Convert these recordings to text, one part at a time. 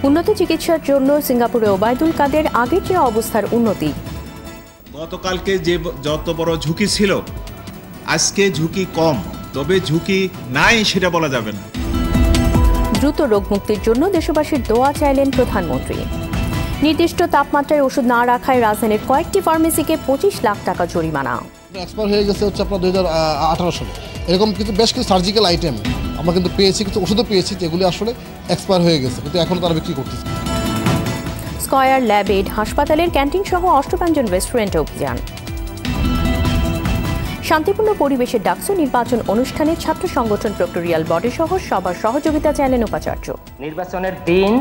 উন্নত চিকিৎসার জন্য সিঙ্গাপুরে ওবায়দুল কাদের আগের চেয়ে অবস্থার উন্নতি। গতকালকে যে যত বড় ঝুঁকি ছিল আজকে ঝুঁকি কম, তবে ঝুঁকি নাই সেটা বলা যাবে না। দ্রুত রোগ মুক্তির জন্য দেশবাসীর দোয়া চাইলেন প্রধানমন্ত্রী। নির্দিষ্ট তাপমাত্রায় ওষুধ না রাখায় রাজধানীর কয়েকটি ফার্মেসিকে 25 লাখ টাকা জরিমানা। এক্সপায়ার হয়ে গেছে হচ্ছে আপনার 2018 সালে। এরকম কিছু বেশ কিছু সার্জিক্যাল আইটেম আমরা কিন্তু পেয়েছি, কিছু ওষুধও পেয়েছি যেগুলি আসলে এক্সপায়ার হয়ে গেছে, কিন্তু এখন তারা বিক্রি করতেছে। স্কয়ার ল্যাবেড হাসপাতালের ক্যান্টিন সহ অষ্টব্যঞ্জন রেস্টুরেন্টে অভিযান। শান্তিপূর্ণ পরিবেশে ডাকসু নির্বাচন অনুষ্ঠানে ছাত্র সংগঠন প্রক্টোরিয়াল বডি সহ সবার সহযোগিতা চাইলেন উপাচার্য। নির্বাচনের দিন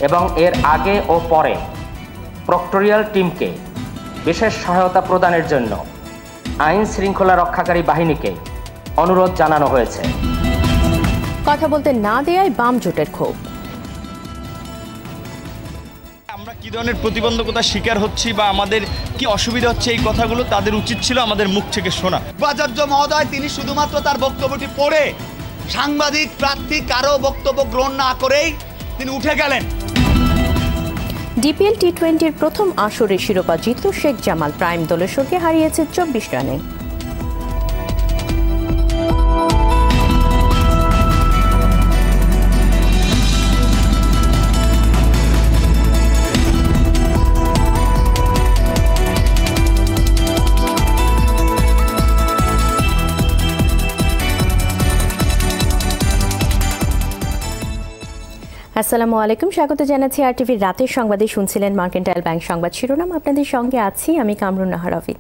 এবং এর আগে ও পরে প্রক্টোরিয়াল টিমকে বিশেষ সহায়তা প্রদানের জন্য আইন শৃঙ্খলা রক্ষাকারী বাহিনীকে অনুরোধ জানানো হয়েছে। কথা বলতে না দেয়ায় বাম জোটের ক্ষোভ। আমরা কি ধরনের প্রতিবন্ধকতার শিকার হচ্ছি বা আমাদের কি অসুবিধা হচ্ছে, এই কথাগুলো তাদের উচিত ছিল আমাদের মুখ থেকে শোনা। উপাচার্য মহোদয় তিনি শুধুমাত্র তার বক্তব্যটি পড়ে সাংবাদিক প্রার্থী কারো বক্তব্য গ্রহণ না করেই তিনি উঠে গেলেন। ডিপিএল টি-20-র প্রথম আসরে শিরোপা জিতল শেখ জামাল। প্রাইম দোলেশ্বরকে হারিয়েছে 24 রানে। আসসালামু আলাইকুম, স্বাগত জানাচ্ছি আরটিভির রাতের সংবাদে। শুনছিলেন মার্কেন্টাইল ব্যাংক সংবাদ শিরোনাম। আপনাদের সঙ্গে আছি আমি কামরুন নাহার রফি।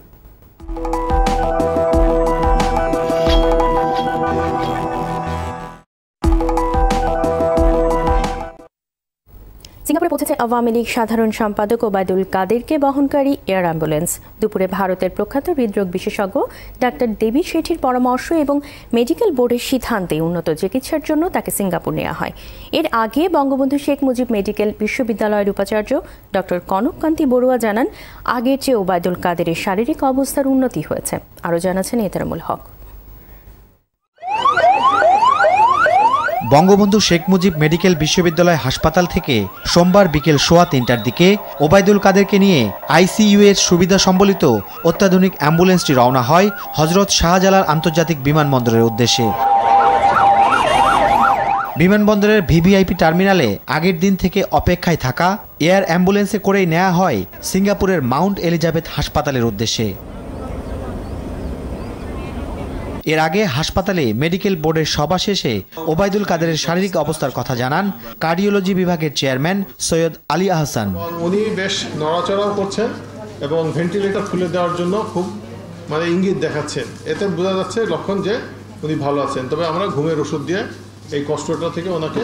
সিঙ্গাপুরে পৌঁছেছে আওয়ামী লীগ সাধারণ সম্পাদক ওবায়দুল কাদেরকে বহনকারী এয়ার অ্যাম্বুলেন্স। দুপুরে ভারতের প্রখ্যাত হৃদরোগ বিশেষজ্ঞ ডাক্তার দেবী শেঠির পরামর্শ এবং মেডিকেল বোর্ডের সিদ্ধান্তে উন্নত চিকিৎসার জন্য তাকে সিঙ্গাপুর নেওয়া হয়। এর আগে বঙ্গবন্ধু শেখ মুজিব মেডিকেল বিশ্ববিদ্যালয়ের উপাচার্য ডক্টর কনককান্তি বড়ুয়া জানান, আগের চেয়ে ওবায়দুল কাদেরের শারীরিক অবস্থার উন্নতি হয়েছে। আরও জানাচ্ছেন এহতেরামুল হক। বঙ্গবন্ধু শেখ মুজিব মেডিকেল বিশ্ববিদ্যালয় হাসপাতাল থেকে সোমবার বিকেল 3:15টার দিকে ওবায়দুল কাদেরকে নিয়ে আইসিইউ এর সুবিধা সম্বলিত অত্যাধুনিক অ্যাম্বুলেন্সটি রওনা হয় হযরত শাহজালাল আন্তর্জাতিক বিমানবন্দরের উদ্দেশ্যে। বিমানবন্দরের ভিভিআইপি টার্মিনালে আগের দিন থেকে অপেক্ষায় থাকা এয়ার অ্যাম্বুলেন্সে করেই নেওয়া হয় সিঙ্গাপুরের মাউন্ট এলিজাবেথ হাসপাতালের উদ্দেশ্যে। এর আগে হাসপাতালে মেডিকেল বোর্ডের সভা শেষে ওবায়দুল কাদেরের শারীরিক অবস্থার কথা জানান কার্ডিওলজি বিভাগের চেয়ারম্যান সৈয়দ আলী আহসান। উনি বেশ নড়াচড়াও করছেন এবং ভেন্টিলেটর খুলে দেওয়ার জন্য খুব ইঙ্গিত দেখাচ্ছেন। এতে বোঝা যাচ্ছে লক্ষণ যে উনি ভালো আছেন, তবে আমরা ঘুমের ওষুধ দিয়ে এই কষ্টটা থেকে ওনাকে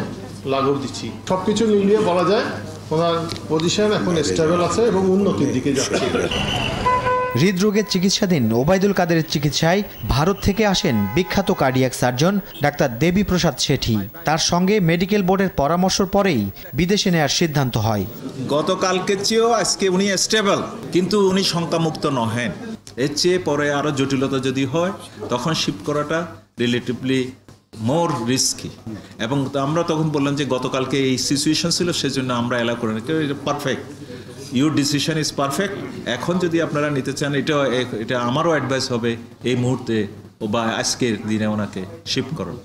লাঘব দিচ্ছি। সবকিছু মিলিয়ে বলা যায় ওনার পজিশন এখন স্টেবল আছে এবং উন্নতির দিকে যাচ্ছে। হৃদরোগের চিকিৎসাধীন ওবায়দুল কাদেরের চিকিৎসায় ভারত থেকে আসেন বিখ্যাত কার্ডিয়াক সার্জন ডাক্তার দেবী প্রসাদ শেঠি। তার সঙ্গে মেডিকেল বোর্ডের পরামর্শের পরেই বিদেশে নেওয়ার সিদ্ধান্ত হয়। গতকালকের চেয়েও আজকে উনি স্টেবল, কিন্তু উনি শঙ্কামুক্ত নহেন। এর চেয়ে পরে আরও জটিলতা যদি হয় তখন শিফট করাটা রিলেটিভলি মোর রিস্কি। এবং আমরা তখন বললাম যে গতকালকে এই সিচুয়েশন ছিল, সেজন্য আমরা এলাও করি না। Perfect, your decision is perfect. এখন যদি আপনারা নিতে চান, এটা আমারও অ্যাডভাইস হবে এই মুহূর্তে বা আজকের দিনে ওনাকে শিফট করুন।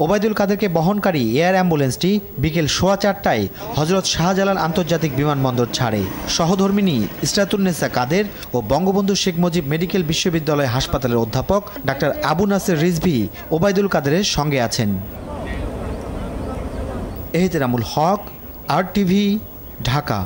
ওবায়দুল কাদেরকে বহনকারী এয়ার অ্যাম্বুলেন্সটি বিকেল 4:15টায় হযরত শাহজালাল আন্তর্জাতিক বিমানবন্দর ছাড়ে। সহধর্মিনী ইসরাতুন্নেসা কাদের ও বঙ্গবন্ধু শেখ মুজিব মেডিকেল বিশ্ববিদ্যালয় হাসপাতালের অধ্যাপক ডাক্তার আবু নাসের রিজভী ওবায়দুল কাদেরের সঙ্গে আছেন। এহতেরামুল হক, আরটিভি, ঢাকা।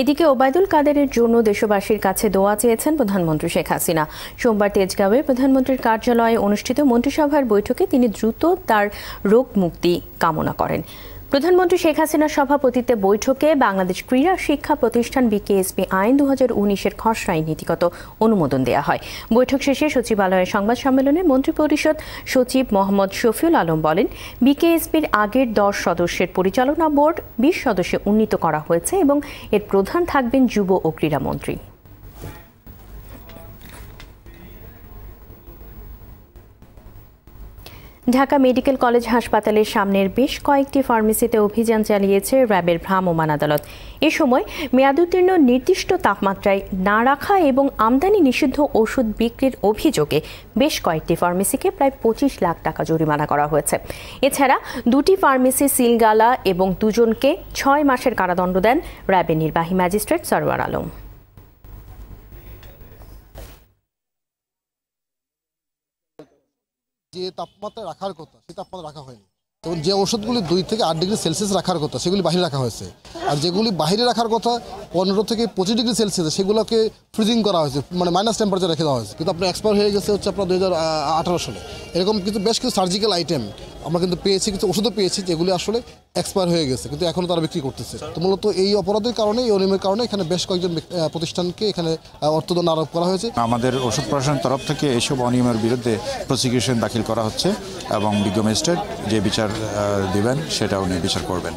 এদিকে ওবায়দুল কাদেরের জন্য দেশবাসীর কাছে দোয়া চেয়েছেন প্রধানমন্ত্রী শেখ হাসিনা। সোমবার তেজগাঁওয়ে প্রধানমন্ত্রীর কার্যালয়ে অনুষ্ঠিত মন্ত্রিসভার বৈঠকে তিনি দ্রুত তার রোগ মুক্তি কামনা করেন। প্রধানমন্ত্রী শেখ হাসিনার সভাপতিত্বে বৈঠকে বাংলাদেশ ক্রীড়া শিক্ষা প্রতিষ্ঠান বিকেএসপি আইন 2019-এর খসড়ায় নীতিগত অনুমোদন দেওয়া হয়। বৈঠক শেষে সচিবালয়ের সংবাদ সম্মেলনে মন্ত্রিপরিষদ সচিব মোহাম্মদ শফিউল আলম বলেন, বিকেএসপির আগের 10 সদস্যের পরিচালনা বোর্ড 20 সদস্যে উন্নীত করা হয়েছে এবং এর প্রধান থাকবেন যুব ও ক্রীড়া মন্ত্রী। ঢাকা মেডিকেল কলেজ হাসপাতালের সামনের বেশ কয়েকটি ফার্মেসিতে অভিযান চালিয়েছে র্যাবের ভ্রাম্যমাণ আদালত। এ সময় মেয়াদোত্তীর্ণ নির্দিষ্ট তাপমাত্রায় না রাখা এবং আমদানি নিষিদ্ধ ওষুধ বিক্রির অভিযোগে বেশ কয়েকটি ফার্মেসিকে প্রায় 25 লাখ টাকা জরিমানা করা হয়েছে। এছাড়া 2টি ফার্মেসি সিলগালা এবং 2 জনকে 6 মাসের কারাদণ্ড দেন র্যাবের নির্বাহী ম্যাজিস্ট্রেট সরওয়ার আলম। যে তাপমাত্রা রাখার কথা সেই তাপমাত্রা রাখা হয়নি, এবং যে ওষুধগুলি 2 থেকে 8 ডিগ্রি সেলসিয়াস রাখার কথা সেগুলি বাইরে রাখা হয়েছে, আর যেগুলি বাইরে রাখার কথা 15 থেকে 25 ডিগ্রি সেলসিয়াস সেগুলোকে ফ্রিজিং করা হয়েছে, মানে মাইনাস টেম্পারেচার রেখে দেওয়া হয়েছে। কিন্তু আপনার এক্সপায়ার হয়ে গেছে হচ্ছে আপনার 2018 সালে। এরকম কিন্তু বেশ কিছু সার্জিক্যাল আইটেম আমরা কিন্তু পেয়েছি, কিছু ওষুধও পেয়েছি যেগুলি আসলে এক্সপায়ার হয়ে গেছে, কিন্তু এখনও তারা বিক্রি করতেছে। তো মূলত এই অপরাধের কারণে, এই অনিয়মের কারণে এখানে বেশ কয়েকজন প্রতিষ্ঠানকে এখানে অর্থদণ্ড আরোপ করা হয়েছে। আমাদের ওষুধ প্রশাসনের তরফ থেকে এসব অনিয়মের বিরুদ্ধে প্রসিকিউশন দাখিল করা হচ্ছে এবং বিজ্ঞ ম্যাজিস্ট্রেট যে বিচার দিবেন সেটা উনি বিচার করবেন।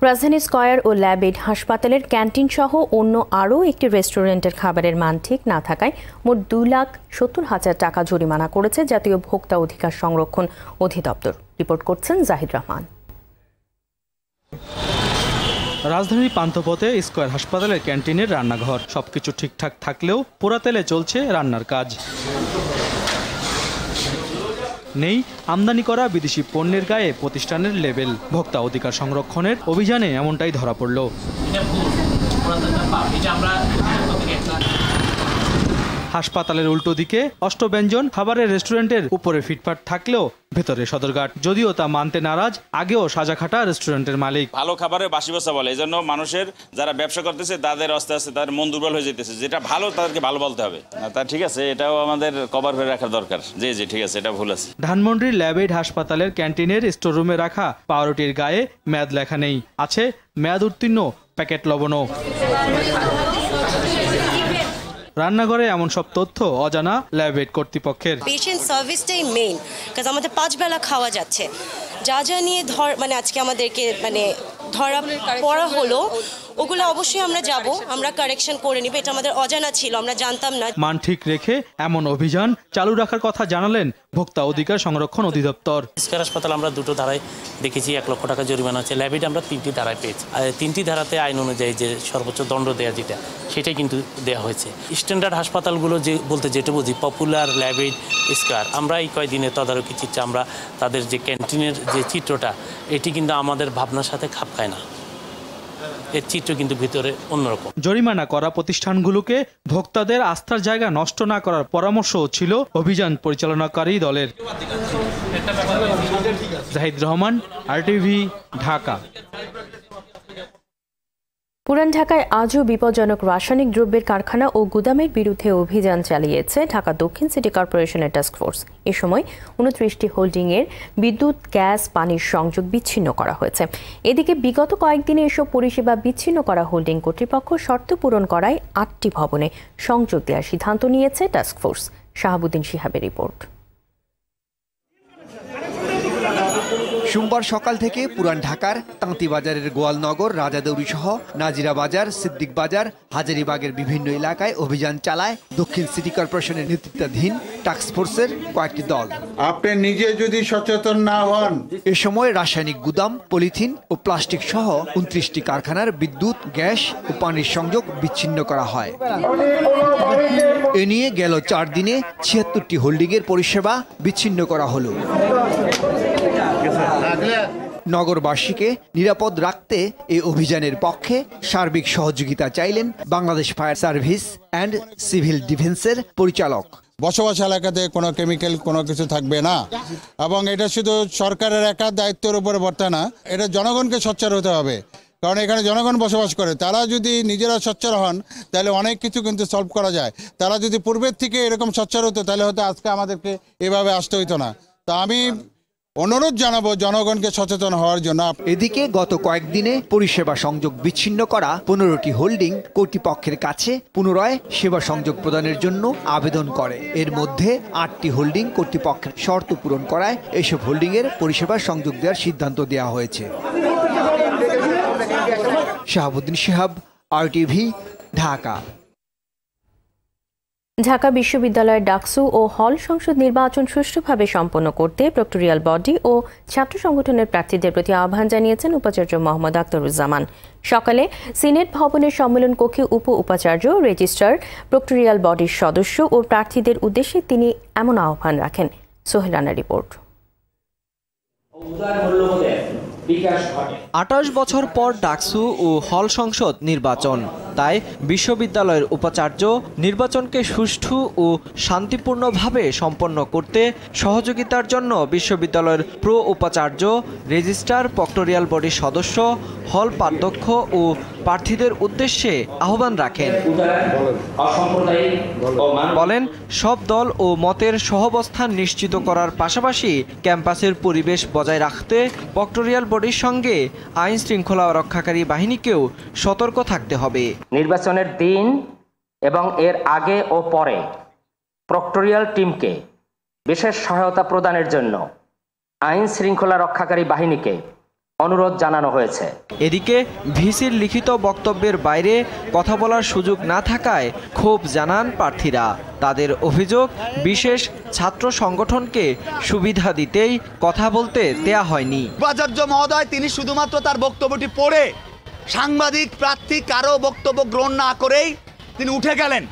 রাজধানী স্কয়ার ও ল্যাবেড হাসপাতালের ক্যান্টিন সহ অন্য আরও একটি রেস্টুরেন্টের খাবারের মান ঠিক না থাকায় মোট 2,70,000 টাকা জরিমানা করেছে জাতীয় ভোক্তা অধিকার সংরক্ষণ অধিদপ্তর। রিপোর্ট করছেন জাহিদ রহমান। রাজধানীর পান্থপথে স্কয়ার হাসপাতালের ক্যান্টিনের রান্নাঘর। সবকিছু ঠিকঠাক থাকলেও পোড়া তেলে চলছে রান্নার কাজ। নেই আমদানি করা বিদেশি পণ্যের গায়ে প্রতিষ্ঠানের লেবেল। ভোক্তা অধিকার সংরক্ষণের অভিযানে এমনটাই ধরা পড়ল। হাসপাতালের উল্টো দিকে অষ্টব্যঞ্জন খাবারের রেস্টুরেন্টের উপরে ফিটফাট থাকলেও ভেতরে সদরঘাট। যদিও তা মানতে নারাজ আগেও সাজাখাটা রেস্টুরেন্টের মালিক। ভালো খাবারের বাসি বসা বলে, এই জন্য মানুষের যারা ব্যবসা করতেছে তাদের আস্তে আস্তে তাদের মন দুর্বল হয়ে যেতেছে। যেটা ভালো তাদেরকে ভালো বলতে হবে। তা ঠিক আছে, এটাও আমাদের কভার করে রাখা দরকার। জি জি ঠিক আছে, এটা ভুল আছে। ধানমন্ডির ল্যাবেড হাসপাতালের ক্যান্টিনের স্টোররুমে রাখা পাউরুটির গায়ে মেয়াদ লেখা নেই, আছে মেয়াদ উত্তীর্ণ প্যাকেট লবণও। রান্নাঘরে এমন সব তথ্য অজানা ল্যাবেড কর্তৃপক্ষের। পেশেন্ট সার্ভিসটাই মেইন, কাজ আমাদের 5 বেলা খাওয়া যাচ্ছে। যা যা নিয়ে মানে আজকে আমাদেরকে ধরা পড়া হলো ওগুলো অবশ্যই আমরা যাব, আমরা কারেকশন করে নিব। এটা আমাদের অজানা ছিল, আমরা জানতাম না। মান ঠিক রেখে এমন অভিযান চালু রাখার কথা জানালেন ভোক্তা অধিকার সংরক্ষণ অধিদপ্তর। স্কয়ার হাসপাতাল আমরা 2টো ধারায় দেখেছি, 1 লক্ষ টাকা জরিমানা হচ্ছে। ল্যাবেড আমরা 3টি ধারায় পেয়েছি। 3টি ধারাতে আইন অনুযায়ী যে সর্বোচ্চ দণ্ড দেওয়া যেটা সেটাই কিন্তু দেওয়া হয়েছে। স্ট্যান্ডার্ড হাসপাতালগুলো যে বলতে যেটা বুঝি পপুলার, ল্যাবেড, স্কয়ার, আমরা এই কয়েকদিনে তদারকি চিত্র, আমরা তাদের যে ক্যান্টিনের যে চিত্রটা এটি কিন্তু আমাদের ভাবনার সাথে খাপ খায় না। এর চিত্র কিন্তু ভিতরে অন্যরকম। জরিমানা করা প্রতিষ্ঠানগুলোকে ভোক্তাদের আস্থার জায়গা নষ্ট না করার পরামর্শও ছিল অভিযান পরিচালনাকারী দলের। জাহিদ রহমান, RTV, ঢাকা। পুরান ঢাকায় আজও বিপজ্জনক রাসায়নিক দ্রব্যের কারখানা ও গুদামের বিরুদ্ধে অভিযান চালিয়েছে ঢাকা দক্ষিণ সিটি কর্পোরেশনের টাস্কফোর্স। এ সময় 29টি হোল্ডিংয়ের বিদ্যুৎ, গ্যাস, পানির সংযোগ বিচ্ছিন্ন করা হয়েছে। এদিকে বিগত কয়েকদিনে এসব পরিষেবা বিচ্ছিন্ন করা হোল্ডিং কর্তৃপক্ষ শর্ত পূরণ করায় 8টি ভবনে সংযোগ দেওয়ার সিদ্ধান্ত নিয়েছে টাস্কফোর্স। শাহাবুদ্দিন শিহাবের রিপোর্ট। সোমবার সকাল থেকে পুরান ঢাকার তাঁতিবাজারের গোয়ালনগর, রাজাদৌরি সহ নাজিরা বাজার, সিদ্দিক বাজার, হাজারীবাগের বিভিন্ন এলাকায় অভিযান চালায় দক্ষিণ সিটি কর্পোরেশনের নেতৃত্বাধীন টাস্কফোর্সের কয়েকটি দল। আপনি নিজে যদি সচেতন না হন। এ সময় রাসায়নিক গুদাম, পলিথিন ও প্লাস্টিক সহ 29টি কারখানার বিদ্যুৎ, গ্যাস ও পানির সংযোগ বিচ্ছিন্ন করা হয়। এ নিয়ে গেল 4 দিনে 76টি হোল্ডিংয়ের পরিষেবা বিচ্ছিন্ন করা হলো। নগরবাসীকে নিরাপদ রাখতে এই অভিযানের পক্ষে সার্বিক সহযোগিতা চাইলেন Bangladesh fire service and civil ডিফেন্সের পরিচালক। বসবাস এলাকাতে কোনো কেমিক্যাল কোনো কিছু থাকবে না, এবং এটা শুধু সরকারের একা দায়িত্বের উপরে বর্তায় না, এটা জনগণকে সোচ্চার হতে হবে। কারণ এখানে জনগণ বসবাস করে, তারা যদি নিজেরা সোচ্চার হন তাহলে অনেক কিছু কিন্তু সলভ করা যায়। তারা যদি পূর্বের থেকে এরকম সোচ্চার হতো তাহলে হয়তো আজকে আমাদেরকে এভাবে আসতে হইতো না। তো আমি অনুরোধ জানাবো জনগণকে সচেতন হওয়ার জন্য। এদিকে গত কয়েকদিনে পরিষেবা সংযোগ বিচ্ছিন্ন করা 15টি হোল্ডিং কর্তৃপক্ষের কাছে পুনরায় সেবা সংযোগ প্রদানের জন্য আবেদন করে। এর মধ্যে 8টি হোল্ডিং কর্তৃপক্ষের শর্ত পূরণ করায় এসব হোল্ডিংয়ের পরিষেবা সংযোগ দেওয়ার সিদ্ধান্ত দেওয়া হয়েছে। শাহাবুদ্দিন শিহাব, RTV, ঢাকা। ঢাকা বিশ্ববিদ্যালয়ের ডাকসু ও হল সংসদ নির্বাচন সুষ্ঠুভাবে সম্পন্ন করতে প্রক্টোরিয়াল বডি ও ছাত্র সংগঠনের প্রার্থীদের প্রতি আহ্বান জানিয়েছেন উপাচার্য মোহাম্মদ আখতারুজ্জামান। সকালে সিনেট ভবনের সম্মেলন কক্ষে উপাচার্য, রেজিস্ট্রার, প্রক্টোরিয়াল বডির সদস্য ও প্রার্থীদের উদ্দেশ্যে তিনি এমন আহ্বান রাখেন। সোহেল রানার রিপোর্ট। 28 বছর পর ডাকসু ও হল সংসদ নির্বাচন, তাই বিশ্ববিদ্যালয়ের উপাচার্য নির্বাচনকে সুষ্ঠু ও শান্তিপূর্ণভাবে সম্পন্ন করতে সহযোগিতার জন্য বিশ্ববিদ্যালয়ের উপাচার্য, রেজিস্ট্রার, প্রক্টোরিয়াল বডির সদস্য, হল পাধ্যক্ষ ও প্রার্থীদের উদ্দেশ্যে আহ্বান রাখেন। বলেন, সব দল ও মতের সহাবস্থান নিশ্চিত করার পাশাপাশি ক্যাম্পাসের পরিবেশ বজায় রাখতে প্রক্টোরিয়াল বডির সঙ্গে আইন শৃঙ্খলা রক্ষাকারী বাহিনীকেও সতর্ক থাকতে হবে। নির্বাচনের দিন এবং এর আগে ও পরে প্রক্টোরিয়াল টিমকে বিশেষ সহায়তা প্রদানের জন্য আইন শৃঙ্খলা রক্ষাকারী বাহিনীকে অনুরোধ জানানো হয়েছে। এদিকে ভিসির লিখিত বক্তব্যের বাইরে কথা বলার সুযোগ না থাকায় ক্ষোভ জানান প্রার্থীরা। তাদের অভিযোগ, বিশেষ ছাত্র সংগঠনকে সুবিধা দিতেই কথা বলতে দেয়া হয়নি। উপাচার্য মহোদয় তিনি শুধুমাত্র তার বক্তব্যটি পড়ে সাংবাদিক প্রার্থী কারো বক্তব্য গ্রহণ না করেই তিনি উঠে গেলেন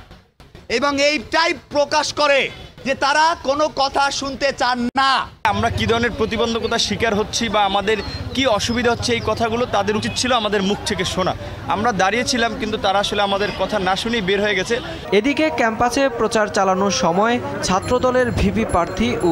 এবং এইটাই প্রকাশ করে যে তারা কোনো কথা শুনতে চান না। আমরা কি ধরনের প্রতিবন্ধকতার শিকার হচ্ছি বা আমাদের কি অসুবিধা হচ্ছে, এই কথাগুলো তাদের উচিত ছিল আমাদের মুখ থেকে শোনা। আমরা দাঁড়িয়েছিলাম, কিন্তু তারা আসলে আমাদের কথা না শুনেই বের হয়ে গেছে। এদিকে ক্যাম্পাসে প্রচার চালানোর সময় ছাত্রদলের ভিপি প্রার্থী ও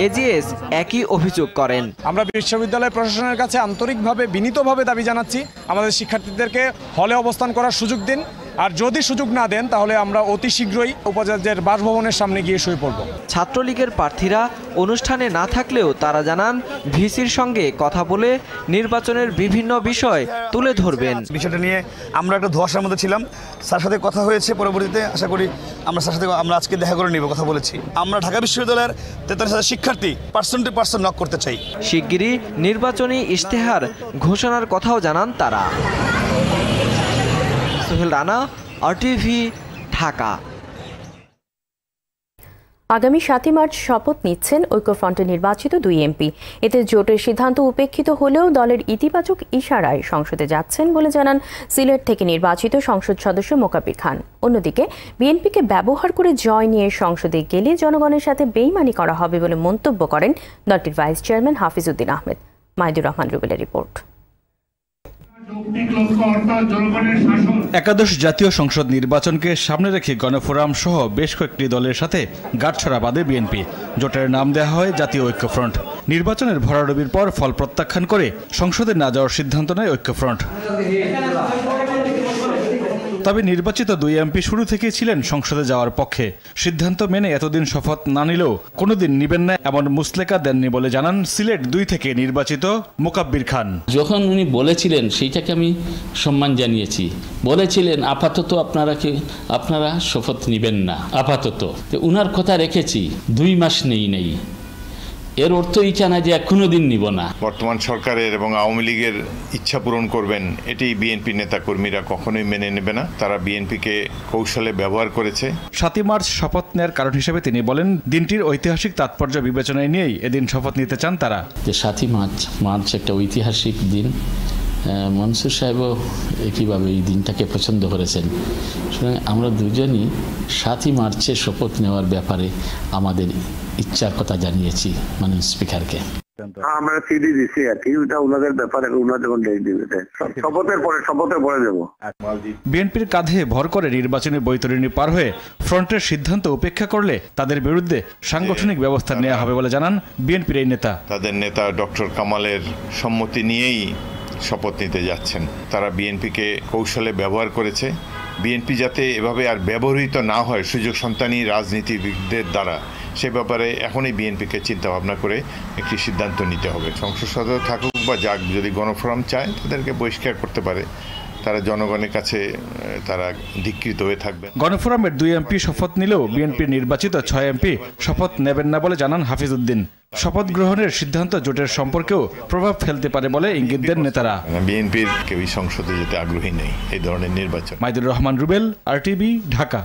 এজিএস একই অভিযোগ করেন। আমরা বিশ্ববিদ্যালয় প্রশাসনের কাছে আন্তরিকভাবে বিনীতভাবে দাবি জানাচ্ছি, আমাদের শিক্ষার্থীদেরকে হলে অবস্থান করার সুযোগ দিন, আর যদি সুযোগ না দেন তাহলে আমরা অতি শীঘ্রই উপাচার্যের বাসভবনের সামনে গিয়ে শুয়ে পড়ব। ছাত্রলীগের প্রার্থীরা অনুষ্ঠানে না থাকলেও তারা জানান ভিসির সঙ্গে কথা বলে নির্বাচনের বিভিন্ন বিষয় তুলে ধরবেন। বিষয়টা নিয়ে আমরা একটা ধোঁয়াশার মধ্যে ছিলাম, স্যার সাথে কথা হয়েছে, পরবর্তীতে আশা করি আমরা স্যার সাথে আমরা আজকে দেখা করে নিব, কথা বলেছি। আমরা ঢাকা বিশ্ববিদ্যালয়ের 43,000 শিক্ষার্থী পার্সন টু পার্সন নক করতে চাই। শিগগিরই নির্বাচনী ইশতেহার ঘোষণার কথাও জানান তারা। সোহেল রানা, আরটিভি, ঢাকা। আগামী 7 মার্চ শপথ নিচ্ছেন ঐক্যফ্রন্টের নির্বাচিত 2 এমপি। এতে জোটের সিদ্ধান্ত উপেক্ষিত হলেও দলের ইতিবাচক ইশারায় সংসদে যাচ্ছেন বলে জানান সিলেট থেকে নির্বাচিত সংসদ সদস্য মোকাব্বির খান। অন্যদিকে বিএনপিকে ব্যবহার করে জয় নিয়ে সংসদে গেলে জনগণের সাথে বেইমানি করা হবে বলে মন্তব্য করেন দলটির vice chairman Hafiz Uddin Ahmed. Maidur Rahman রুবেলের report. একাদশ জাতীয় সংসদ নির্বাচনকে সামনে রেখে গণফোরাম সহ বেশ কয়েকটি দলের সাথে গাঁটছড়া বাঁধে বিএনপি। জোটের নাম দেওয়া হয় জাতীয় ঐক্যফ্রন্ট। নির্বাচনের ভরাডুবির পর ফল প্রত্যাখ্যান করে সংসদে না যাওয়ার সিদ্ধান্ত নেয় ঐক্যফ্রন্ট। তবে নির্বাচিত 2 এমপি শুরু থেকেই ছিলেন সংসদে যাওয়ার পক্ষে। সিদ্ধান্ত মেনে এতদিন শপথ না নিলেও কোনোদিন নিবেন না এমন মুসলেকা দেননি বলে জানান সিলেট 2 থেকে নির্বাচিত মোকাব্বির খান। যখন উনি বলেছিলেন সেইটাকে আমি সম্মান জানিয়েছি। বলেছিলেন আপাতত আপনারা শপথ নিবেন না, আপাতত। উনার কথা রেখেছি, 2 মাস নেই। এর অর্থ ইচ্ছা না যে কোনোদিন নিব না। বর্তমান সরকারের এবং আওয়ামী লীগের ইচ্ছা পূরণ করবেন, এটি বিএনপি নেতাকর্মীরা কখনোই মেনে নেবে না। তারা বিএনপিকে কৌশলে ব্যবহার করেছে। 7 মার্চ শপথ নেওয়ার কারণ হিসেবে তিনি বলেন, দিনটির ঐতিহাসিক তাৎপর্য বিবেচনায় নিয়েই এদিন শপথ নিতে চান তারা। যে 7 মার্চ একটা ঐতিহাসিক দিন। মনসুর সাহেবও একইভাবে এই দিনটাকে পছন্দ করেছেন। সুতরাং আমরা দুজনই 7 মার্চে শপথ নেওয়ার ব্যাপারে আমাদের ইচ্ছার কথা জানিয়েছি মাননীয় স্পিকারকে। আমরা সিডি দিছি আর কি, ওটা ওনাদের ব্যাপারে, ওনারা যখন ডেট দিবে শপথের পরে দেব। বিএনপির কাঁধে ভর করে নির্বাচনী বৈতরণী পার হয়ে ফ্রন্টের সিদ্ধান্ত উপেক্ষা করলে তাদের বিরুদ্ধে সাংগঠনিক ব্যবস্থা নেওয়া হবে বলে জানান বিএনপির এই নেতা। তাদের নেতা ডক্টর কামালের সম্মতি নিয়েই শপথ নিতে যাচ্ছেন। তারা বিএনপিকে কৌশলে ব্যবহার করেছে। বিএনপি যাতে এভাবে আর ব্যবহৃত না হয় সুযোগ সন্তানী রাজনীতিবিদদের দ্বারা, সে ব্যাপারে এখনই বিএনপিকে চিন্তা ভাবনা করে একটি সিদ্ধান্ত নিতে হবে। সংসদ সদস্য থাকুক বা যাক, যদি গণফোরাম চায় তাদেরকে বহিষ্কার করতে পারে। তারা জনগণের কাছে তারা ধিক্কৃত হয়ে থাকবে। গণফোরামের 2 এমপি শপথ নিলেও বিএনপির নির্বাচিত 6 এমপি শপথ নেবেন না বলে জানান হাফিজ উদ্দিন। শপথ গ্রহণের সিদ্ধান্ত জোটের সম্পর্কেও প্রভাব ফেলতে পারে বলে ইঙ্গিত দেন নেতারা। বিএনপির কেউই সংসদে যেতে আগ্রহী নেই এই ধরনের নির্বাচন। মাইদুর রহমান রুবেল, আরটিভি, ঢাকা।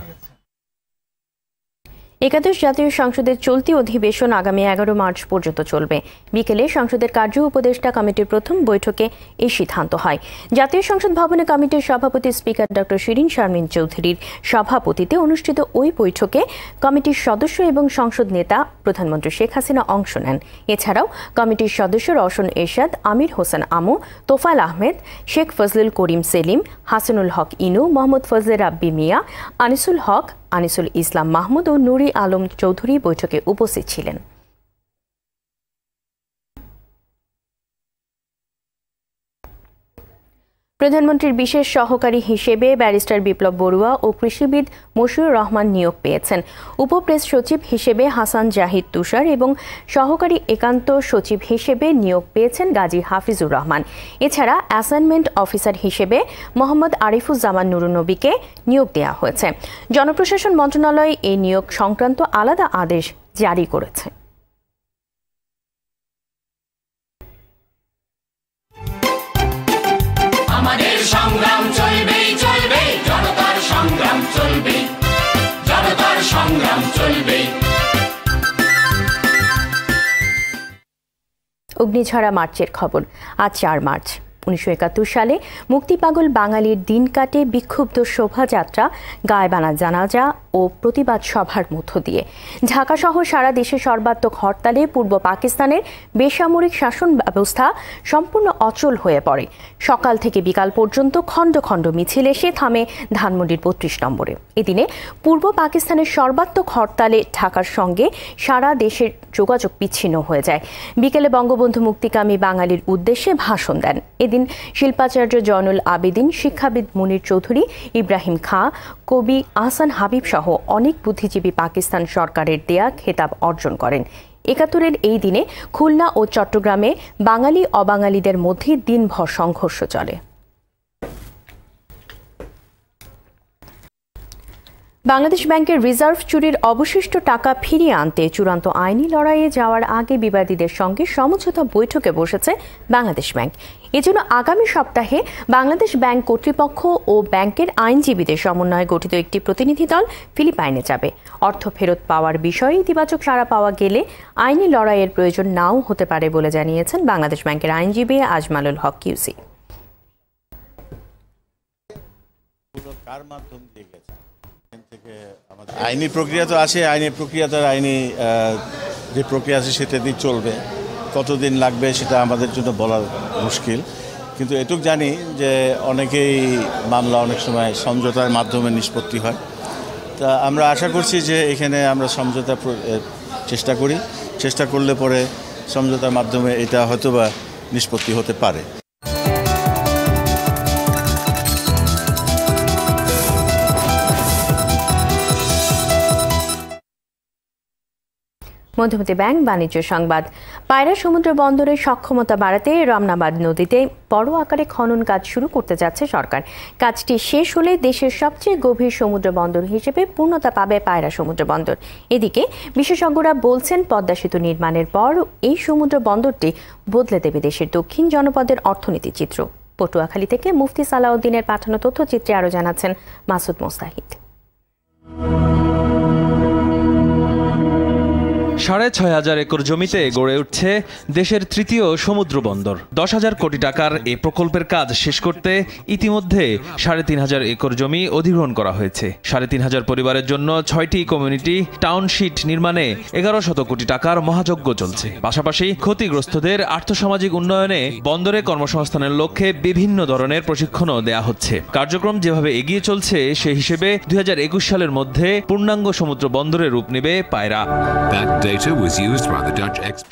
একাদশ জাতীয় সংসদের চলতি অধিবেশন আগামী 11 মার্চ পর্যন্ত চলবে। বিকেলে সংসদের কার্য উপদেষ্টা কমিটির প্রথম বৈঠকে এই সিদ্ধান্ত হয়। জাতীয় সংসদ ভবনে কমিটির সভাপতি স্পিকার ডক্টর শিরিন শারমিন চৌধুরীর সভাপতিত্বে অনুষ্ঠিত ওই বৈঠকে কমিটির সদস্য এবং সংসদ নেতা প্রধানমন্ত্রী শেখ হাসিনা অংশ নেন। এছাড়াও কমিটির সদস্য রওশন এরশাদ, আমির হোসেন আমু, তোফায়েল আহমেদ, শেখ ফজলুল করিম সেলিম, হাসানুল হক ইনু, মোহাম্মদ ফজলে রাব্বি মিয়া, আনিসুল হক, আনিসুল ইসলাম মাহমুদ ও নুরি আলম চৌধুরী বৈঠকে উপস্থিত ছিলেন। প্রধানমন্ত্রীর বিশেষ সহকারী হিসেবে ব্যারিস্টার বিপ্লব বড়ুয়া ও কৃষিবিদ মশিউর রহমান নিয়োগ পেয়েছেন। উপপ্রেস সচিব হিসেবে হাসান জাহিদ তুষার এবং সহকারী একান্ত সচিব হিসেবে নিয়োগ পেয়েছেন গাজী হাফিজুর রহমান। এছাড়া অ্যাসাইনমেন্ট অফিসার হিসেবে মোহাম্মদ আরিফুজ্জামান নুরুন্নবীকে নিয়োগ দেওয়া হয়েছে। জনপ্রশাসন মন্ত্রণালয় এই নিয়োগ সংক্রান্ত আলাদা আদেশ জারি করেছে। আমাদের সংগ্রাম চলবেই চলবে, জনতার সংগ্রাম চলবে, জনতার সংগ্রাম চলবে। অগ্নিঝরা মার্চের খবর। আজ 4 মার্চ 1971 সালে মুক্তিপাগল বাঙালির দিন কাটে বিক্ষুব্ধ শোভাযাত্রা, গায়বানা জানাজা ও প্রতিবাদ সভার মধ্য দিয়ে ঢাকা সহ সারা দেশে সর্বাত্মক হরতালে পূর্ব পাকিস্তানের বেসামরিক শাসন ব্যবস্থা সম্পূর্ণ অচল হয়ে পড়ে। সকাল থেকে বিকাল পর্যন্ত খণ্ড খণ্ড মিছিল এসে থামে ধানমন্ডির 32 নম্বরে। এদিনে পূর্ব পাকিস্তানের সর্বাত্মক হরতালে ঢাকার সঙ্গে সারা দেশের যোগাযোগ বিচ্ছিন্ন হয়ে যায়। বিকেলে বঙ্গবন্ধু মুক্তিকামী বাঙালির উদ্দেশ্যে ভাষণ দেন। এদিন শিল্পাচার্য জয়নুল আবেদিন, শিক্ষাবিদ মুনির চৌধুরী, ইব্রাহিম খাঁ, কবি আহসান হাবিব সহ অনেক বুদ্ধিজীবী পাকিস্তান সরকারের দেয়া খেতাব অর্জন করেন। 71-এর এই দিনে খুলনা ও চট্টগ্রামে বাঙালি অবাঙালিদের মধ্যে দিনভর সংঘর্ষ চলে। বাংলাদেশ ব্যাংকের রিজার্ভ চুরির অবশিষ্ট টাকা ফিরিয়ে আনতে চূড়ান্ত আইনি লড়াইয়ে যাওয়ার আগে বিবাদীদের সঙ্গে সমঝোতা বৈঠকে বসেছে বাংলাদেশ ব্যাংক। এজন্য আগামী সপ্তাহে বাংলাদেশ ব্যাংক কর্তৃপক্ষ ও ব্যাংকের আইনজীবীদের সমন্বয়ে গঠিত একটি প্রতিনিধি দল ফিলিপাইনে যাবে। অর্থ ফেরত পাওয়ার বিষয়ে ইতিবাচক সাড়া পাওয়া গেলে আইনি লড়াইয়ের প্রয়োজন নাও হতে পারে বলে জানিয়েছেন বাংলাদেশ ব্যাংকের আইনজীবী আজমালুল হক কিউসি। আইনি প্রক্রিয়া তো আছে, আইনি প্রক্রিয়া তার আইনি যে প্রক্রিয়া আছে সেটা দিয়ে চলবে। কতদিন লাগবে সেটা আমাদের জন্য বলা মুশকিল, কিন্তু এটুক জানি যে অনেকেই মামলা অনেক সময় সমঝোতার মাধ্যমে নিষ্পত্তি হয়। তা আমরা আশা করছি যে এখানে আমরা সমঝোতা চেষ্টা করলে পরে সমঝোতার মাধ্যমে এটা হয়তোবা নিষ্পত্তি হতে পারে। মধ্যমতি ব্যাংক বাণিজ্য সংবাদ। পায়রা সমুদ্র বন্দরের সক্ষমতা বাড়াতে রমনাবাদ নদীতে বড় আকারে খনন কাজ শুরু করতে যাচ্ছে সরকার। কাজটি শেষ হলে দেশের সবচেয়ে গভীর সমুদ্র বন্দর হিসেবে পূর্ণতা পাবে পায়রা সমুদ্র বন্দর। এদিকে বিশেষজ্ঞরা বলছেন পদ্মা সেতু নির্মাণের পর এই সমুদ্র বন্দরটি বদলে দেবে দেশের দক্ষিণ জনপদের অর্থনীতি চিত্র। পটুয়াখালী থেকে মুফতি সালাউদ্দিনের পাঠানো তথ্যচিত্রে আরও জানাচ্ছেন মাসুদ মোস্তাহিদ। ৬,৫০০ একর জমিতে গড়ে উঠছে দেশের তৃতীয় সমুদ্র বন্দর। 10,000 কোটি টাকার এই প্রকল্পের কাজ শেষ করতে ইতিমধ্যে 3,500 একর জমি অধিগ্রহণ করা হয়েছে। 3,500 পরিবারের জন্য 6টি কমিউনিটি টাউনশিট নির্মাণে 1,100 কোটি টাকার মহাযজ্ঞ চলছে। পাশাপাশি ক্ষতিগ্রস্তদের আর্থসামাজিক উন্নয়নে বন্দরে কর্মসংস্থানের লক্ষ্যে বিভিন্ন ধরনের প্রশিক্ষণও দেয়া হচ্ছে। কার্যক্রম যেভাবে এগিয়ে চলছে সে হিসেবে 2021 সালের মধ্যে পূর্ণাঙ্গ সমুদ্র বন্দরে রূপ নেবে পায়রা।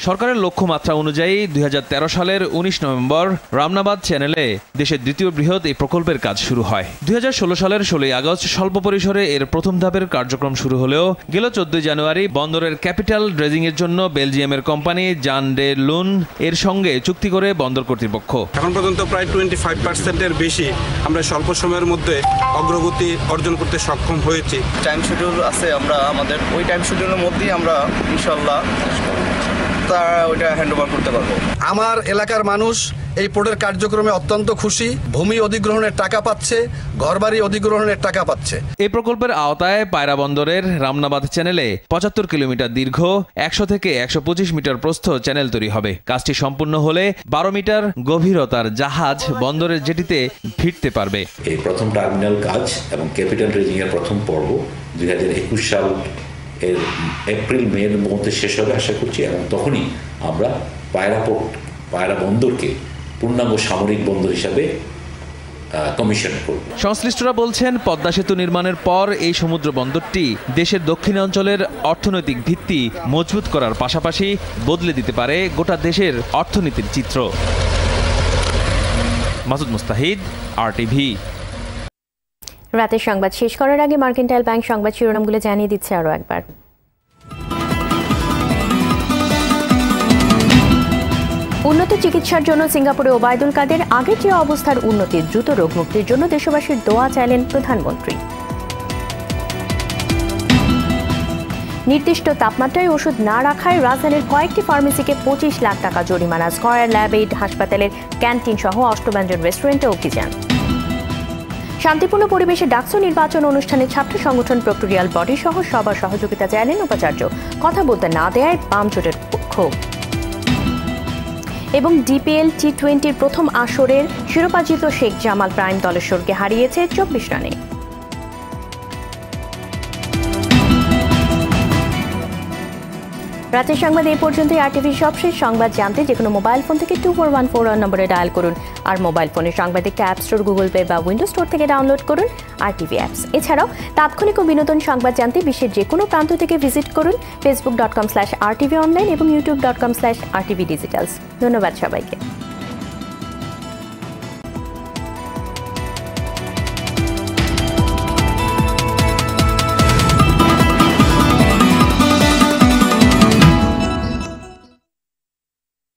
সরকারের লক্ষ্যমাত্রা অনুযায়ী 2013 সালের 19 নভেম্বর রামনাবাদ চ্যানেলে দেশের দ্বিতীয় বৃহৎ এই প্রকল্পের কাজ শুরু হয়। 2016 সালের 16 আগস্ট স্বল্প পরিসরে এর প্রথম ধাপের কার্যক্রম শুরু হলেও গেল 14 জানুয়ারি বন্দরের ক্যাপিটাল ড্রেজিং এর জন্য বেলজিয়ামের কোম্পানি জান ডে লুন এর সঙ্গে চুক্তি করে বন্দর কর্তৃপক্ষ। এখন পর্যন্ত প্রায় 25% বেশি আমরা স্বল্প সময়ের মধ্যে অগ্রগতি অর্জন করতে সক্ষম হয়েছি। টাইম শিডিউল আছে, আমরা আমাদের ওই টাইম শিডিউলের মধ্যেই আমরা ইনশাল্লাহ ওইটা হ্যান্ড ওভার করতে পারবো। আমার এলাকার মানুষ এই পোর্টের কার্যক্রমে অত্যন্ত খুশি। ভূমি অধিগ্রহণের টাকা পাচ্ছে, ঘরবাড়ি অধিগ্রহণের টাকা পাচ্ছে। এই প্রকল্পের আওতায় পায়রা বন্দরের রামনাবাদ চ্যানেলে ৭৫ কিলোমিটার দীর্ঘ ১০০ থেকে ১২৫ মিটার প্রস্থ চ্যানেল তৈরি হবে। কাজটি সম্পূর্ণ হলে ১২ মিটার গভীরতার জাহাজ বন্দরের জেটিতে ভিড়তে পারবে। এই প্রথম টার্মিনাল কাজ এবং ক্যাপিটাল রেজিং এর প্রথম পর্ব ২০২১ সাল এর এপ্রিল মের মধ্যে শেষ হবে আশা করছি, এবং তখনই আমরা পায়রা বন্দরকে পূর্ণাঙ্গ সামরিক বন্দর হিসাবে কমিশন করব। সংশ্লিষ্টরা বলছেন, পদ্মা সেতু নির্মাণের পর এই সমুদ্র বন্দরটি দেশের দক্ষিণাঞ্চলের অর্থনৈতিক ভিত্তি মজবুত করার পাশাপাশি বদলে দিতে পারে গোটা দেশের অর্থনীতির চিত্র। মাসুদ মুস্তাহিদ, RTV। রাতের সংবাদ শেষ করার আগে মার্কেন্টাইল ব্যাংক সংবাদ শিরোনামগুলো জানিয়ে দিচ্ছে আরও একবার। উন্নত চিকিৎসার জন্য সিঙ্গাপুরে ওবায়দুল কাদের আগের যে অবস্থার উন্নতি, দ্রুত রোগ মুক্তির জন্য দেশবাসীর দোয়া চাইলেন প্রধানমন্ত্রী। নির্দিষ্ট তাপমাত্রায় ওষুধ না রাখায় রাজধানীর কয়েকটি ফার্মেসিকে ২৫ লাখ টাকা জরিমানা। স্কয়ার ল্যাব এইড হাসপাতালের ক্যান্টিন সহ অষ্টব্যঞ্জন রেস্টুরেন্টে অভিযান। শান্তিপূর্ণ পরিবেশে ডাকসু নির্বাচন অনুষ্ঠানে ছাত্র সংগঠন প্রক্টোরিয়াল বডি সহ সবার সহযোগিতা চাইলেন উপাচার্য। কথা বলতে না দেয়ায় বাম জোটের ক্ষোভ। এবং ডিপিএল টি-20 প্রথম আসরের শিরোপাজিত শেখ জামাল প্রাইম দলেশ্বরকে হারিয়েছে ২৪ রানে। রাতের সংবাদ এই পর্যন্তই। আরটিভির সবশেষ সংবাদ জানতে যেকোনো মোবাইল ফোন থেকে 2414 নম্বরে ডায়াল করুন। আর মোবাইল ফোনে সংবাদ দেখতে অ্যাপ স্টোর, গুগল প্লে বা উইন্ডোজ স্টোর থেকে ডাউনলোড করুন আরটিভি অ্যাপস। এছাড়াও তাৎক্ষণিক ও বিনোদন সংবাদ জানতে বিশ্বের যে কোনো প্রান্ত থেকে ভিজিট করুন facebook.com/rtv online এবং youtube.com/rtvdigitals। ধন্যবাদ সবাইকে।